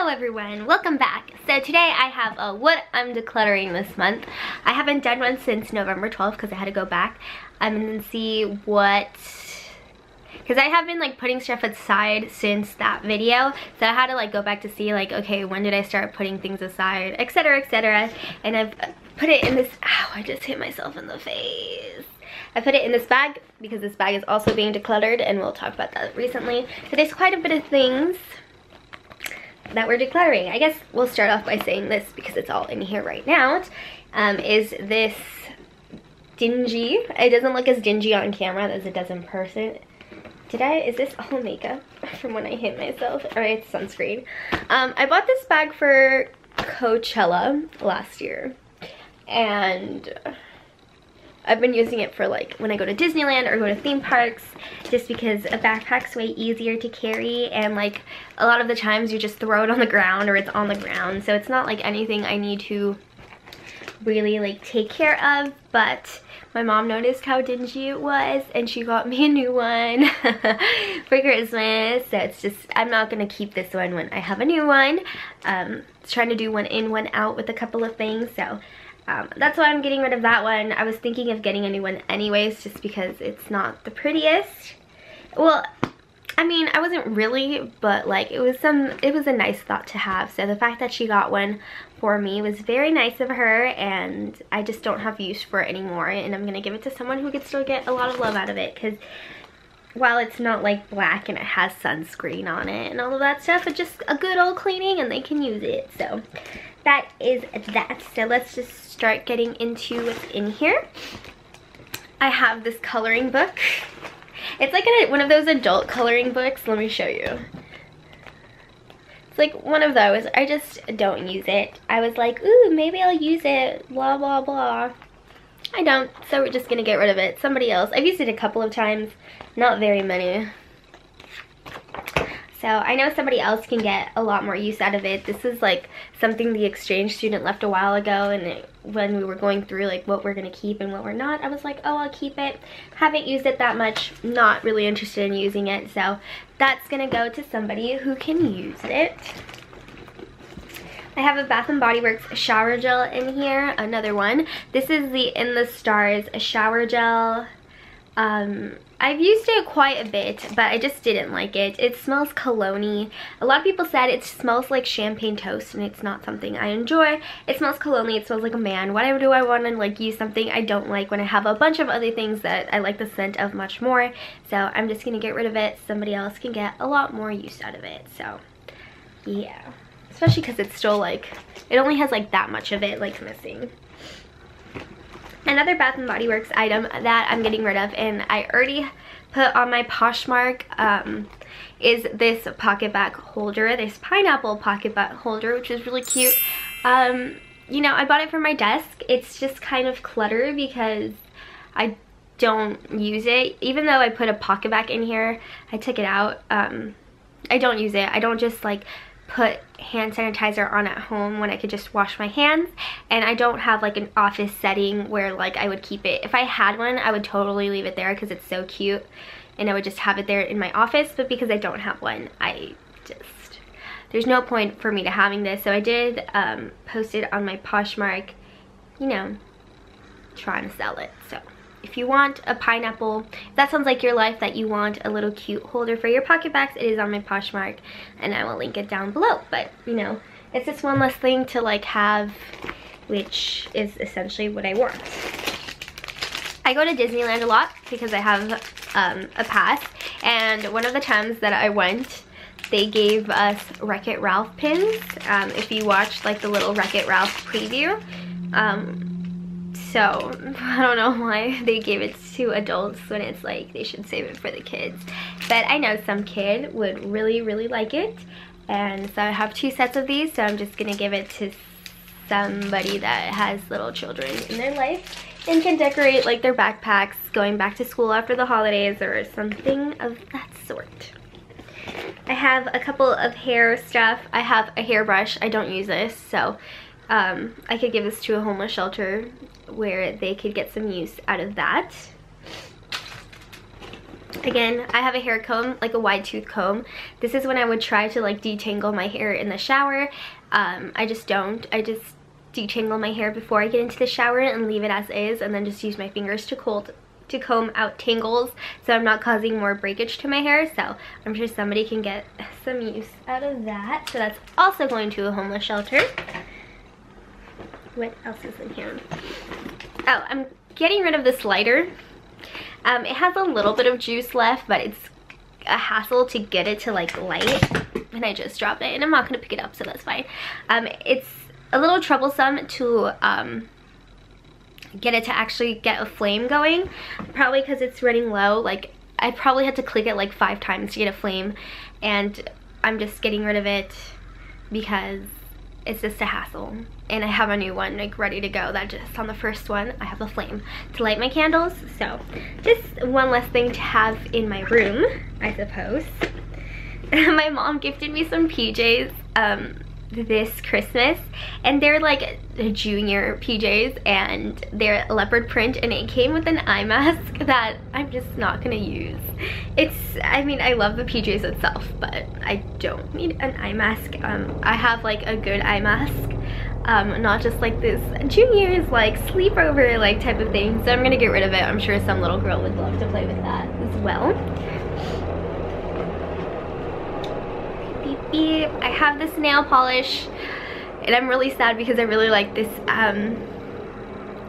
Hello everyone, welcome back. So today I have a what I'm decluttering this month. I haven't done one since November 12th because I had to go back and then see what, because I have been like putting stuff aside since that video, so I had to like go back to see like, okay, when did I start putting things aside, etc, etc. And I've put it in this, ow, I just hit myself in the face. I put it in this bag because this bag is also being decluttered, and we'll talk about that recently. So there's quite a bit of things that we're decluttering. I guess we'll start off by saying this because it's all in here right now. Is this dingy? It doesn't look as dingy on camera as it does in person. Is this all makeup from when I hit myself? Or it's sunscreen. I bought this bag for Coachella last year, and I've been using it for like when I go to Disneyland or go to theme parks, just because a backpack's way easier to carry, and like a lot of the times you just throw it on the ground or it's on the ground, so it's not like anything I need to really like take care of. But my mom noticed how dingy it was and she got me a new one for Christmas, so it's just, I'm not gonna keep this one when I have a new one. Trying to do one in, one out with a couple of things, so that's why I'm getting rid of that one. I was thinking of getting a new one anyways, just because it's not the prettiest. Well, I mean, I wasn't really, but like it was a nice thought to have. So the fact that she got one for me was very nice of her, and I just don't have use for it anymore, and I'm gonna give it to someone who could still get a lot of love out of it, because while it's not like black and it has sunscreen on it and all of that stuff, it's just a good old cleaning and they can use it. So that is that. So let's just start getting into what's in here. I have this coloring book. It's like one of those adult coloring books. Let me show you. It's like one of those. I just don't use it. I was like, ooh, maybe I'll use it, blah, blah, blah. I don't, so we're just gonna get rid of it. Somebody else. I've used it a couple of times, not very many. So I know somebody else can get a lot more use out of it. This is like something the exchange student left a while ago, and when we were going through like what we're gonna keep and what we're not, I was like, oh, I'll keep it. Haven't used it that much, not really interested in using it, so that's gonna go to somebody who can use it. I have a Bath & Body Works shower gel in here, another one. This is the In the Stars shower gel. I've used it quite a bit, but I just didn't like it. It smells cologne-y. A lot of people said it smells like champagne toast, and it's not something I enjoy. It smells cologne-y, it smells like a man. Why do I want to like use something I don't like when I have a bunch of other things that I like the scent of much more? So I'm just gonna get rid of it. Somebody else can get a lot more use out of it, so yeah. Especially because it's still like, it only has like that much of it like missing. Another Bath & Body Works item that I'm getting rid of, and I already put on my Poshmark, is this pocket bag holder, this pineapple pocket bag holder, which is really cute. You know, I bought it for my desk. It's just kind of cluttered because I don't use it. Even though I put a pocket bag in here, I took it out. I don't use it. I don't just like put hand sanitizer on at home when I could just wash my hands, and I don't have like an office setting where like I would keep it. If I had one, I would totally leave it there because it's so cute, and I would just have it there in my office, but because I don't have one, there's no point for me to having this. So I did post it on my Poshmark, you know, trying to sell it. So if you want a pineapple, if that sounds like your life, that you want a little cute holder for your pocket bags, it is on my Poshmark, and I will link it down below. But you know, it's just one less thing to like have, which is essentially what I want. I go to Disneyland a lot because I have a pass, and one of the times that I went, they gave us Wreck-It Ralph pins. If you watched like the little Wreck-It Ralph preview, so I don't know why they gave it to adults when it's like they should save it for the kids. But I know some kid would really, really like it. And so I have 2 sets of these, so I'm just gonna give it to somebody that has little children in their life and can decorate like their backpacks going back to school after the holidays or something of that sort. I have a couple of hair stuff. I have a hairbrush. I don't use this, so I could give this to a homeless shelter where they could get some use out of that. Again, I have a hair comb, like a wide tooth comb. This is when I would try to like detangle my hair in the shower. I just don't. I just detangle my hair before I get into the shower and leave it as is, and then just use my fingers to comb out tangles so I'm not causing more breakage to my hair. So I'm sure somebody can get some use out of that. So that's also going to a homeless shelter. What else is in here? Oh, I'm getting rid of this lighter. It has a little bit of juice left, but it's a hassle to get it to like light, and I just dropped it, and I'm not gonna pick it up, so that's fine. It's a little troublesome to get it to actually get a flame going, probably because it's running low. Like, I probably had to click it like 5 times to get a flame, and I'm just getting rid of it because it's just a hassle. And I have a new one like ready to go that just on the first one I have a flame to light my candles. So just one less thing to have in my room, I suppose. My mom gifted me some PJs this Christmas, and they're like junior PJs, and they're leopard print, and it came with an eye mask that I'm just not gonna use. I mean, I love the PJs itself, but I don't need an eye mask. I have like a good eye mask, not just like this juniors like sleepover like type of thing, so I'm gonna get rid of it. I'm sure some little girl would love to play with that as well. I have this nail polish, and I'm really sad because I really like this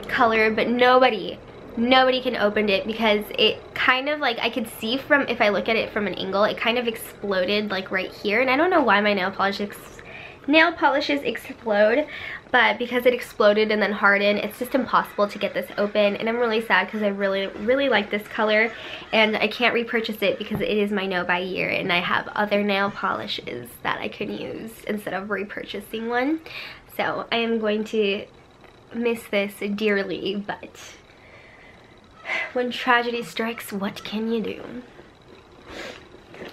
color, but nobody can open it because it kind of like, I could see from, if I look at it from an angle, it kind of exploded like right here, and I don't know why my nail polishes explode, but because it exploded and then hardened, it's just impossible to get this open, and I'm really sad because I really like this color, and I can't repurchase it because it is my no buy year, and I have other nail polishes that I could use instead of repurchasing one. So I am going to miss this dearly, but when tragedy strikes, what can you do?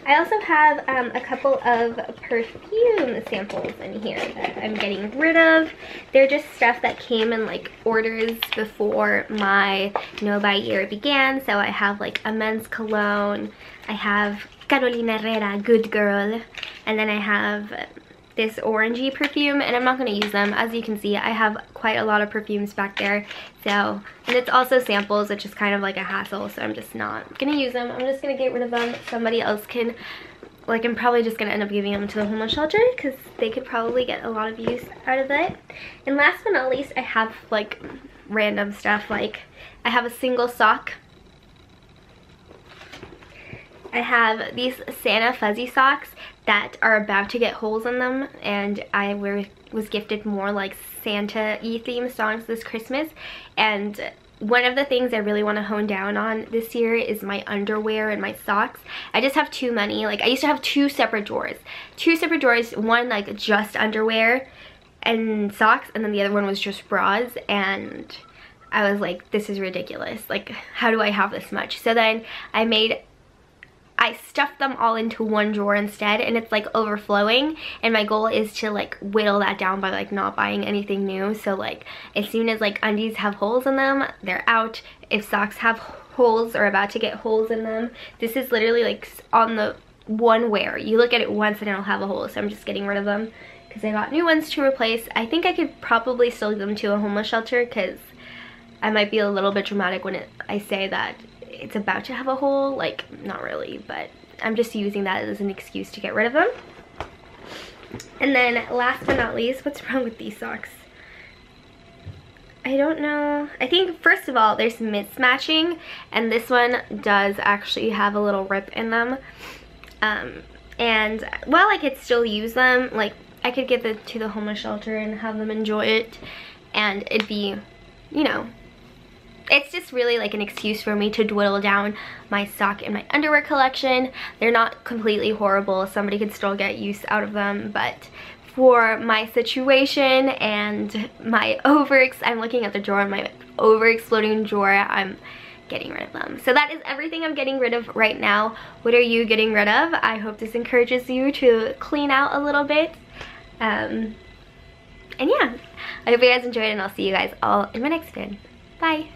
I also have a couple of perfume samples in here that I'm getting rid of. They're just stuff that came in like orders before my no buy year began. So I have like a men's cologne, I have Carolina Herrera Good Girl, and then I have this orangey perfume, and I'm not going to use them. As you can see, I have quite a lot of perfumes back there, so, and it's also samples, which is kind of like a hassle, so I'm just not going to use them. I'm just going to get rid of them. Somebody else can, like, I'm probably just going to end up giving them to the homeless shelter because they could probably get a lot of use out of it. And last but not least, I have like random stuff. Like, I have a single sock. I have these Santa fuzzy socks that are about to get holes in them, and I was gifted more like Santa-y themed songs this Christmas, and one of the things I really want to hone down on this year is my underwear and my socks. I just have too many. Like, I used to have two separate drawers, one like just underwear and socks, and then the other one was just bras, and I was like, this is ridiculous. Like, how do I have this much? So then I stuffed them all into one drawer instead, and it's like overflowing, and my goal is to like whittle that down by like not buying anything new. So like as soon as like undies have holes in them, they're out. If socks have holes or about to get holes in them, this is literally like on the one wear. You look at it once and it'll have a hole, so I'm just getting rid of them because I got new ones to replace. I think I could probably still give them to a homeless shelter because I might be a little bit dramatic when I say that it's about to have a hole. Like, not really, but I'm just using that as an excuse to get rid of them. And then last but not least, what's wrong with these socks? I don't know. I think first of all, there's mismatching, and this one does actually have a little rip in them. And while I could still use them, like I could give it to the homeless shelter and have them enjoy it, and it'd be, you know, it's just really like an excuse for me to dwindle down my sock and my underwear collection. They're not completely horrible. Somebody could still get use out of them, but for my situation and my I'm looking at the drawer, my over-exploding drawer, I'm getting rid of them. So that is everything I'm getting rid of right now. What are you getting rid of? I hope this encourages you to clean out a little bit. And yeah, I hope you guys enjoyed, and I'll see you guys all in my next vid. Bye.